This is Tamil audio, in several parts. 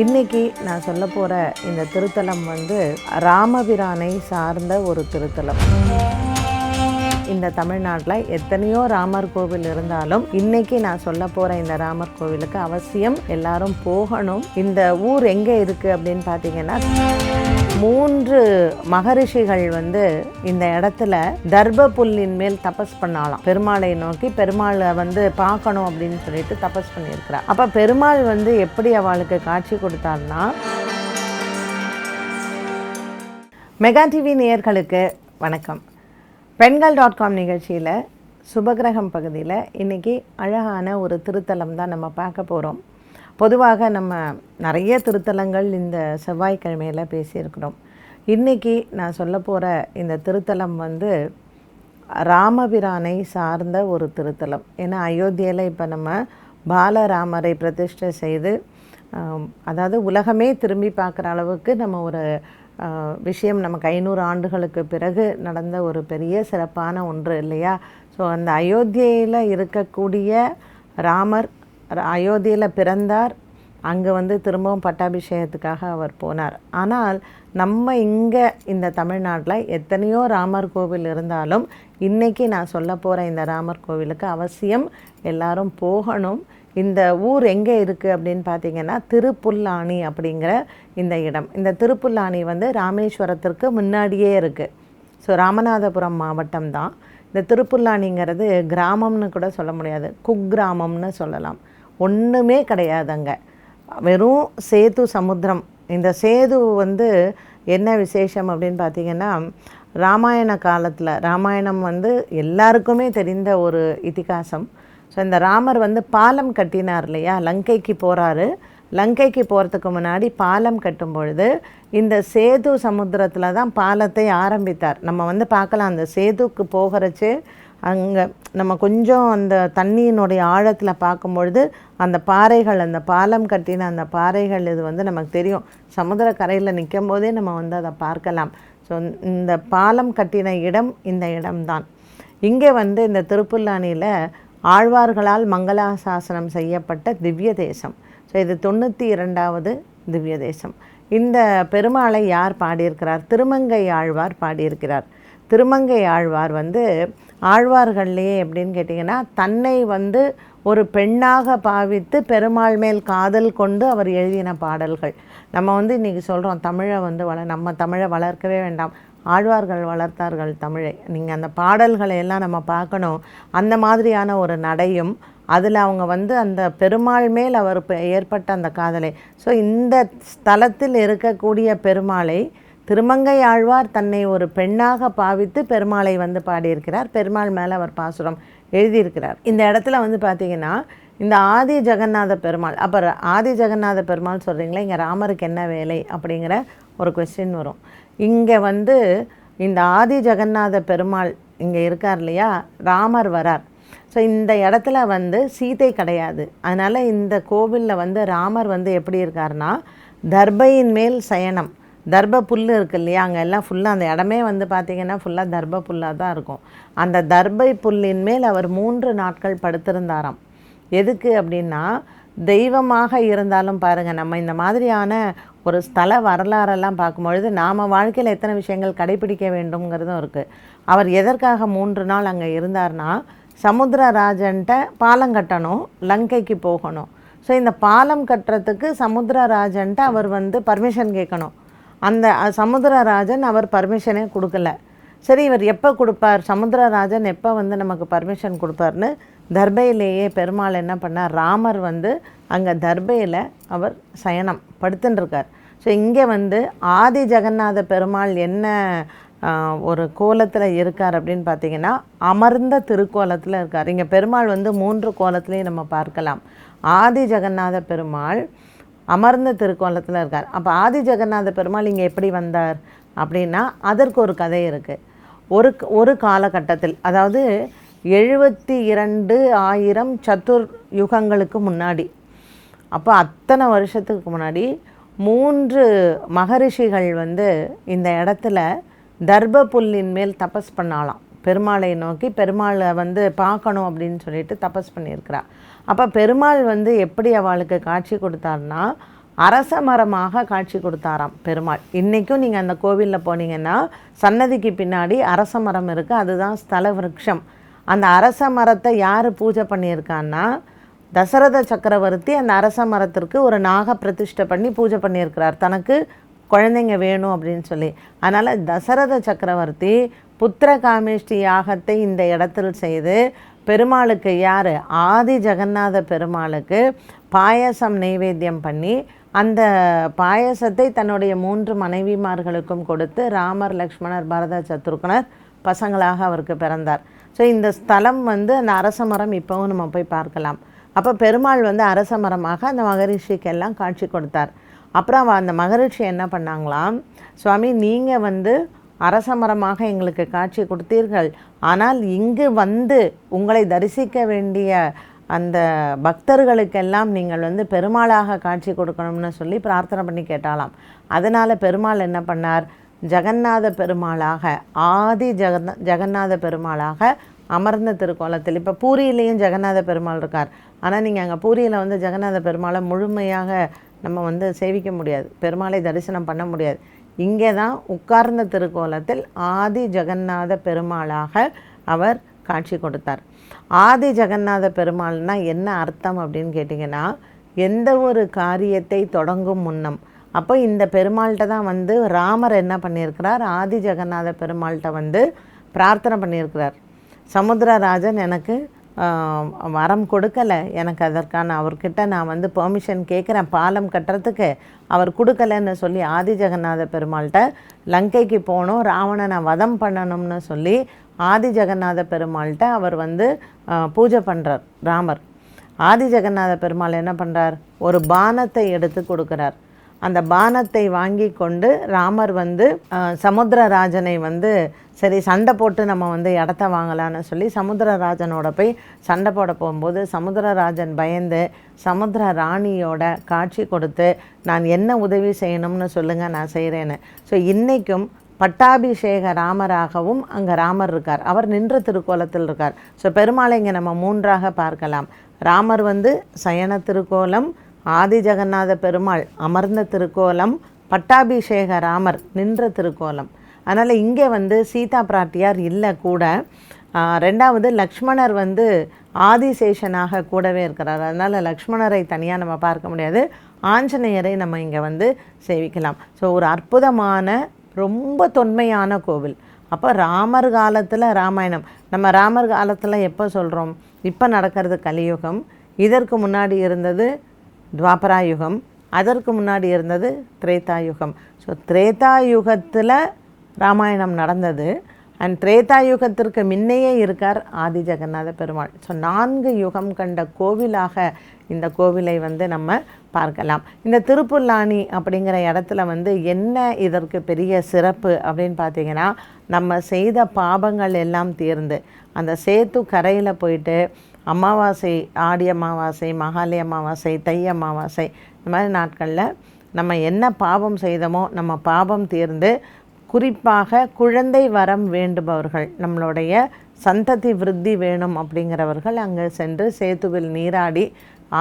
இன்னைக்கு நான் சொல்ல போகிற இந்த திருத்தலம் வந்து ராமபிரானை சார்ந்த ஒரு திருத்தலம். இந்த தமிழ்நாட்டில் எத்தனையோ ராமர் கோவில் இருந்தாலும் இன்னைக்கு நான் சொல்ல போகிற இந்த ராமர் கோவிலுக்கு அவசியம் எல்லாரும் போகணும். இந்த ஊர் எங்கே இருக்குது அப்படின்னு பார்த்தீங்கன்னா, 3 மகரிஷிகள் வந்து இந்த இடத்துல தர்ப புல்லின் மேல் தபஸ் பண்ணாலாம். பெருமாளை நோக்கி பெருமாளை வந்து பார்க்கணும் அப்படின்னு சொல்லிட்டு தபஸ் பண்ணியிருக்கிறா. அப்போ பெருமாள் வந்து எப்படி அவளுக்கு காட்சி கொடுத்தார்னா, மெகா டிவி நேயர்களுக்கு வணக்கம். பெண்கள்.com நிகழ்ச்சியில் சுபகிரகம் பகுதியில் இன்றைக்கி அழகான ஒரு திருத்தலம் தான் நம்ம பார்க்க போகிறோம். பொதுவாக நம்ம நிறைய திருத்தலங்கள் இந்த செவ்வாய்க்கிழமையில் பேசியிருக்கிறோம். இன்றைக்கி நான் சொல்ல போகிற இந்த திருத்தலம் வந்து ராமபிரானை சார்ந்த ஒரு திருத்தலம். ஏன்னா அயோத்தியில் இப்போ நம்ம பாலராமரை பிரதிஷ்டை செய்து, அதாவது உலகமே திரும்பி பார்க்குற அளவுக்கு நம்ம ஒரு விஷயம் நமக்கு 500 ஆண்டுகளுக்கு பிறகு நடந்த ஒரு பெரிய சிறப்பான ஒன்று இல்லையா? ஸோ அந்த அயோத்தியில் இருக்கக்கூடிய ராமர் அயோத்தியில் பிறந்தார். அங்கே வந்து திரும்பவும் பட்டாபிஷேகத்துக்காக அவர் போனார். ஆனால் நம்ம இங்கே இந்த தமிழ்நாட்டில் எத்தனையோ ராமர் கோவில் இருந்தாலும் இன்றைக்கி நான் சொல்ல போகிற இந்த ராமர் கோவிலுக்கு அவசியம் எல்லாரும் போகணும். இந்த ஊர் எங்கே இருக்குது அப்படின்னு பார்த்தீங்கன்னா, திருப்புல்லானி அப்படிங்கிற இந்த இடம். இந்த திருப்புல்லானி வந்து ராமேஸ்வரத்திற்கு முன்னாடியே இருக்குது. ஸோ ராமநாதபுரம் மாவட்டம் தான். இந்த திருப்புல்லானிங்கிறது கிராமம்னு கூட சொல்ல முடியாது, குக்கிராமம்னு சொல்லலாம். ஒன்றுமே கிடையாது அங்கே, வெறும் சேது சமுத்திரம். இந்த சேது வந்து என்ன விசேஷம் அப்படின்னு பார்த்திங்கன்னா, ராமாயண காலத்தில், ராமாயணம் வந்து எல்லாருக்குமே தெரிந்த ஒரு இதிகாசம். ஸோ இந்த ராமர் வந்து பாலம் கட்டினார் இல்லையா, லங்கைக்கு போகிறாரு. லங்கைக்கு போகிறதுக்கு முன்னாடி பாலம் கட்டும் பொழுது இந்த சேது சமுத்திரத்தில் தான் பாலத்தை ஆரம்பித்தார். நம்ம வந்து பார்க்கலாம், அந்த சேதுக்கு போகிறச்சு அங்கே நம்ம கொஞ்சம் அந்த தண்ணியினுடைய ஆழத்தில் பார்க்கும்பொழுது அந்த பாறைகள், அந்த பாலம் கட்டின அந்த பாறைகள் இது வந்து நமக்கு தெரியும். சமுத்திர கரையில் நிற்கும் போதே நம்ம வந்து அதை பார்க்கலாம். ஸோ இந்த பாலம் கட்டின இடம் இந்த இடம்தான். இங்கே வந்து இந்த திருப்புல்லானியில் ஆழ்வார்களால் மங்களாசாசனம் செய்யப்பட்ட திவ்ய தேசம். ஸோ இது 92வது திவ்ய தேசம். இந்த பெருமாளை யார் பாடியிருக்கிறார்? திருமங்கை ஆழ்வார் பாடியிருக்கிறார். திருமங்கை ஆழ்வார் வந்து ஆழ்வார்கள்லேயே எப்படின்னு கேட்டிங்கன்னா, தன்னை வந்து ஒரு பெண்ணாக பாவித்து பெருமாள் மேல் காதல் கொண்டு அவர் எழுதின பாடல்கள். நம்ம வந்து இன்றைக்கி சொல்கிறோம் தமிழை வந்து நம்ம தமிழை வளர்க்கவே வேண்டாம், ஆழ்வார்கள் வளர்த்தார்கள் தமிழை. நீங்கள் அந்த பாடல்களை எல்லாம் நம்ம பார்க்கணும். அந்த மாதிரியான ஒரு நடையும், அதில் அவங்க வந்து அந்த பெருமாள் மேல் அவர் ஏற்பட்ட அந்த காதலை. ஸோ இந்த ஸ்தலத்தில் இருக்கக்கூடிய பெருமாளை திருமங்கை ஆழ்வார் தன்னை ஒரு பெண்ணாக பாவித்து பெருமாளை வந்து பாடியிருக்கிறார். பெருமாள் மேலே அவர் பாசுரம் எழுதியிருக்கிறார். இந்த இடத்துல வந்து பார்த்திங்கன்னா, இந்த ஆதி ஜெகநாத பெருமாள், அப்புறம் ஆதி ஜெகநாத பெருமாள் சொல்கிறீங்களா, இங்கே ராமருக்கு என்ன வேலை அப்படிங்கிற ஒரு கொஸ்டின் வரும். இங்கே வந்து இந்த ஆதி ஜெகநாத பெருமாள் இங்கே இருக்கார் இல்லையா, ராமர் வரார். ஸோ இந்த இடத்துல வந்து சீதை கிடையாது. அதனால் இந்த கோவிலில் வந்து ராமர் வந்து எப்படி இருக்கார்னா, தர்பையின் மேல் சயனம். தர்ப புல் இருக்குது இல்லையா, அங்கே எல்லாம் ஃபுல்லாக அந்த இடமே வந்து பார்த்திங்கன்னா ஃபுல்லாக தர்ப புல்லாக தான் இருக்கும். அந்த தர்பை புல்லின் மேல் அவர் 3 நாட்கள் படுத்திருந்தாராம். எதுக்கு அப்படின்னா, தெய்வமாக இருந்தாலும் பாருங்கள், நம்ம இந்த மாதிரியான ஒரு ஸ்தல வரலாறெல்லாம் பார்க்கும்பொழுது நாம் வாழ்க்கையில் எத்தனை விஷயங்கள் கடைபிடிக்க வேண்டும்ங்கிறதும் இருக்குது. அவர் எதற்காக 3 நாள் அங்கே இருந்தார்னா, சமுத்திரராஜன்ட்ட பாலம் கட்டணும், லங்கைக்கு போகணும். ஸோ இந்த பாலம் கட்டுறதுக்கு சமுத்திரராஜன்ட்ட அவர் வந்து பர்மிஷன் கேட்கணும். அந்த சமுத்திரராஜன் அவர் பர்மிஷனே கொடுக்கல. சரி, இவர் எப்போ கொடுப்பார், சமுத்திரராஜன் எப்போ வந்து நமக்கு பர்மிஷன் கொடுப்பார்னு தர்பையிலேயே பெருமாள் என்ன பண்ணார், ராமர் வந்து அங்கே தர்பையில் அவர் சயனம் படுத்துட்டுருக்கார். ஸோ இங்கே வந்து ஆதி ஜெகநாத பெருமாள் என்ன ஒரு கோலத்தில் இருக்கார் அப்படின்னு பார்த்திங்கன்னா, அமர்ந்த திருக்கோலத்தில் இருக்கார். இங்கே பெருமாள் வந்து 3 கோலத்துலேயும் நம்ம பார்க்கலாம். ஆதி ஜெகநாத பெருமாள் அமர்ந்த திருக்கோலத்தில் இருக்கார். அப்போ ஆதி ஜெகநாத பெருமாள் இங்கே எப்படி வந்தார் அப்படின்னா, அதற்கு ஒரு கதை இருக்குது. ஒரு காலகட்டத்தில், அதாவது 72,000 சதுர் யுகங்களுக்கு முன்னாடி, அப்போ அத்தனை வருஷத்துக்கு முன்னாடி 3 மகரிஷிகள் வந்து இந்த இடத்துல தர்ப புல்லின் மேல் தபஸ் பண்ணாலாம். பெருமாளை நோக்கி பெருமாளை வந்து பார்க்கணும் அப்படின்னு சொல்லிட்டு தபஸ் பண்ணியிருக்கிறா. அப்போ பெருமாள் வந்து எப்படி அவளுக்கு காட்சி கொடுத்தார்னா, அரச மரமாக காட்சி கொடுத்தாராம் பெருமாள். இன்றைக்கும் நீங்கள் அந்த கோவிலில் போனீங்கன்னா சன்னதிக்கு பின்னாடி அரச மரம் இருக்குது, அதுதான் ஸ்தல விருட்சம். அந்த அரச மரத்தை யார் பூஜை பண்ணியிருக்கான்னா தசரத சக்கரவர்த்தி அந்த அரச மரத்திற்கு ஒரு நாக பிரதிஷ்டை பண்ணி பூஜை பண்ணியிருக்கிறார், தனக்கு குழந்தைங்க வேணும் அப்படின்னு சொல்லி. அதனால் தசரத சக்கரவர்த்தி புத்திர காமேஷ்டி யாகத்தை இந்த இடத்தில் செய்து பெருமாளுக்கு யார் ஆதி ஜெகநாத பெருமாளுக்கு பாயசம் நைவேத்தியம் பண்ணி அந்த பாயசத்தை தன்னுடைய 3 மனைவிமார்களுக்கும் கொடுத்து ராமர், லக்ஷ்மணர், பரத, சத்ருக்னர் பசங்களாக அவருக்கு பிறந்தார். ஸோ இந்த ஸ்தலம் வந்து அந்த அரச மரம் இப்போவும் நம்ம போய் பார்க்கலாம். அப்போ பெருமாள் வந்து அரச மரமாக அந்த மகரிஷிக்கெல்லாம் காட்சி கொடுத்தார். அப்புறம் அந்த மகரிஷி என்ன பண்ணாங்களாம், சுவாமி நீங்கள் வந்து அரச மரமாக எங்களுக்கு காட்சி கொடுத்தீர்கள், ஆனால் இங்கு வந்து உங்களை தரிசிக்க வேண்டிய அந்த பக்தர்களுக்கெல்லாம் நீங்கள் வந்து பெருமாளாக காட்சி கொடுக்கணும்னு சொல்லி பிரார்த்தனை பண்ணி கேட்டாலாம். அதனால் பெருமாள் என்ன பண்ணார், ஜெகநாத பெருமாளாக ஆதி ஜெகநாத பெருமாளாக அமர்ந்த திருக்கோலத்தில். இப்போ பூரியிலையும் ஜெகநாத பெருமாள் இருக்கார், ஆனால் நீங்கள் அங்கே பூரியில் வந்து ஜெகநாத பெருமாளை முழுமையாக நம்ம வந்து சேவிக்க முடியாது, பெருமாளை தரிசனம் பண்ண முடியாது. இங்கே தான் உட்கார்ந்த திருக்கோலத்தில் ஆதி ஜெகநாத பெருமாளாக அவர் காட்சி கொடுத்தார். ஆதி ஜெகநாத பெருமாள்னா என்ன அர்த்தம் அப்படின்னு கேட்டிங்கன்னா, எந்த ஒரு காரியத்தை தொடங்கும் முன்னம். அப்போ இந்த பெருமாள்கிட்ட தான் வந்து ராமர் என்ன பண்ணியிருக்கிறார், ஆதி ஜெகநாத பெருமாள்கிட்ட வந்து பிரார்த்தனை பண்ணியிருக்கிறார். சமுத்திரராஜன் எனக்கு வரம் கொடுக்கலை, எனக்கு அதற்கான அவர்கிட்ட நான் வந்து பெர்மிஷன் கேட்குறேன் பாலம் கட்டுறதுக்கு, அவர் கொடுக்கலைன்னு சொல்லி ஆதி ஜெகநாத பெருமாள்கிட்ட லங்கைக்கு போகணும், ராவணனை வதம் பண்ணணும்னு சொல்லி ஆதி ஜெகநாத பெருமாள்கிட்ட அவர் வந்து பூஜை பண்ணுறார் ராமர். ஆதி ஜெகநாத பெருமாள் என்ன பண்ணுறார், ஒரு பானத்தை எடுத்து கொடுக்குறார். அந்த பானத்தை வாங்கி கொண்டு ராமர் வந்து சமுத்திரராஜனை வந்து சரி சண்டை போட்டு நம்ம வந்து இடத்த வாங்கலான்னு சொல்லி சமுத்திரராஜனோட போய் சண்டை போட போகும்போது சமுத்திரராஜன் பயந்து சமுத்திர ராணியோட காட்சி கொடுத்து நான் என்ன உதவி செய்யணும்னு சொல்லுங்கள் நான் செய்கிறேன்னு. ஸோ இன்றைக்கும் பட்டாபிஷேக ராமராகவும் அங்கே ராமர் இருக்கார், அவர் நின்ற திருக்கோலத்தில் இருக்கார். ஸோ பெருமாளை இங்கே நம்ம 3ஆக பார்க்கலாம். ராமர் வந்து சயன திருக்கோலம், ஆதி ஜெகநாத பெருமாள் அமர்ந்த திருக்கோலம், பட்டாபிஷேக ராமர் நின்ற திருக்கோலம். அதனால் இங்கே வந்து சீதா பிராட்டியார் இல்லை கூட. 2வது லக்ஷ்மணர் வந்து ஆதிசேஷனாக கூடவே இருக்கிறார். அதனால் லக்ஷ்மணரை தனியாக நம்ம பார்க்க முடியாது, ஆஞ்சநேயரை நம்ம இங்கே வந்து சேவிக்கலாம். ஸோ ஒரு அற்புதமான ரொம்ப தொன்மையான கோவில். அப்போ ராமர் காலத்தில் ராமாயணம், நம்ம ராமர் காலத்தில் எப்போ சொல்கிறோம், இப்போ நடக்கிறது கலியுகம், இதற்கு முன்னாடி இருந்தது துவாபராயுகம், அதற்கு முன்னாடி இருந்தது திரேதாயுகம். ஸோ திரேதாயுகத்தில் ராமாயணம் நடந்தது, அண்ட் திரேதாயுகத்திற்கு முன்னையே இருக்கார் ஆதி ஜெகநாத பெருமாள். ஸோ 4 யுகம் கண்ட கோவிலாக இந்த கோவிலை வந்து நம்ம பார்க்கலாம். இந்த திருப்புல்லானி அப்படிங்கிற இடத்துல வந்து என்ன இதற்கு பெரிய சிறப்பு அப்படின்னு பார்த்திங்கன்னா, நம்ம செய்த பாபங்கள் எல்லாம் தீர்ந்து அந்த சேத்து கரையில் போயிட்டு அமாவாசை, ஆடி அமாவாசை, மகாலி அமாவாசை, தை அமாவாசை, இந்த மாதிரி நாட்களில் நம்ம என்ன பாவம் செய்தோமோ நம்ம பாவம் தீர்ந்து, குறிப்பாக குழந்தை வரம் வேண்டுபவர்கள், நம்மளுடைய சந்ததி விருத்தி வேணும் அப்படிங்கிறவர்கள் அங்கே சென்று சேத்துவில் நீராடி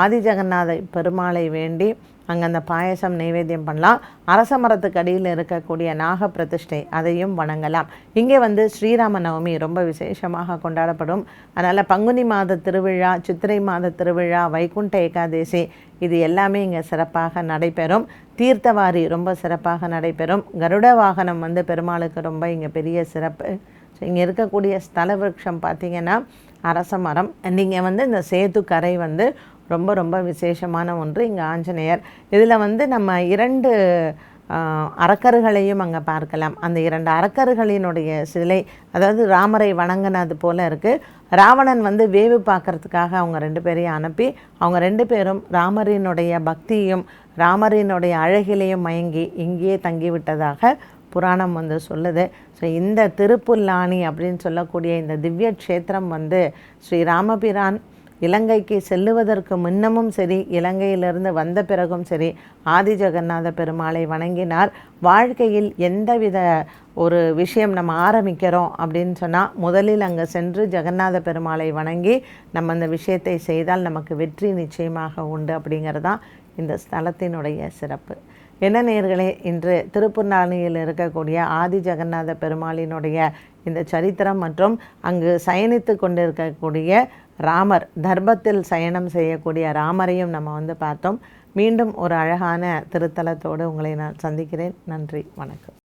ஆதி ஜெகநாத பெருமாளை வேண்டி அங்கே அந்த பாயசம் நைவேத்தியம் பண்ணலாம். அரச மரத்துக்கு அடியில் இருக்கக்கூடிய நாக பிரதிஷ்டை அதையும் வணங்கலாம். இங்கே வந்து ஸ்ரீராம நவமி ரொம்ப விசேஷமாக கொண்டாடப்படும். அதனால் பங்குனி மாத திருவிழா, சித்திரை மாத திருவிழா, வைகுண்ட ஏகாதேசி இது எல்லாமே இங்கே சிறப்பாக நடைபெறும். தீர்த்தவாரி ரொம்ப சிறப்பாக நடைபெறும். கருட வாகனம் வந்து பெருமாளுக்கு ரொம்ப இங்கே பெரிய சிறப்பு. ஸோ இங்கே இருக்கக்கூடிய ஸ்தல விருட்சம் பார்த்திங்கன்னா அரச மரம். நீங்கள் வந்து இந்த சேது கரை வந்து ரொம்ப ரொம்ப விசேஷமான ஒன்று. இங்கே ஆஞ்சநேயர், இதில் வந்து நம்ம 2 அரக்கர்களையும் அங்கே பார்க்கலாம். அந்த 2 அரக்கர்களினுடைய சிலை, அதாவது ராமரை வணங்கினது போல் இருக்குது. ராவணன் வந்து வேவு பார்க்கறதுக்காக அவங்க 2 பேரையும் அனுப்பி அவங்க 2 பேரும் ராமரினுடைய பக்தியும் ராமரினுடைய அழகிலையும் மயங்கி இங்கேயே தங்கிவிட்டதாக புராணம் வந்து சொல்லுது. ஸோ இந்த திருப்புல்லானி அப்படின்னு சொல்லக்கூடிய இந்த திவ்ய க்ஷேத்திரம் வந்து ஸ்ரீ ராமபிரான் இலங்கைக்கு செல்லுவதற்கு முன்னமும் சரி, இலங்கையிலிருந்து வந்த பிறகும் சரி, ஆதி ஜெகநாத பெருமாளை வணங்கினார். வாழ்க்கையில் எந்தவித ஒரு விஷயம் நம்ம ஆரம்பிக்கிறோம் அப்படின்னு சொன்னால் முதலில் அங்கே சென்று ஜெகநாத பெருமாளை வணங்கி நம்ம அந்த விஷயத்தை செய்தால் நமக்கு வெற்றி நிச்சயமாக உண்டு அப்படிங்கிறது தான் இந்த ஸ்தலத்தினுடைய சிறப்பு. என்ன நேயர்களே, இன்று திருப்புல்லானியில் இருக்கக்கூடிய ஆதி ஜெகநாத பெருமாளினுடைய இந்த சரித்திரம் மற்றும் அங்கு சயனித்து கொண்டிருக்கக்கூடிய ராமர், தர்பத்தில் சயனம் செய்யக்கூடிய ராமரையும் நம்ம பார்த்தோம். மீண்டும் ஒரு அழகான திருத்தலத்தோடு உங்களை நான் சந்திக்கிறேன். நன்றி, வணக்கம்.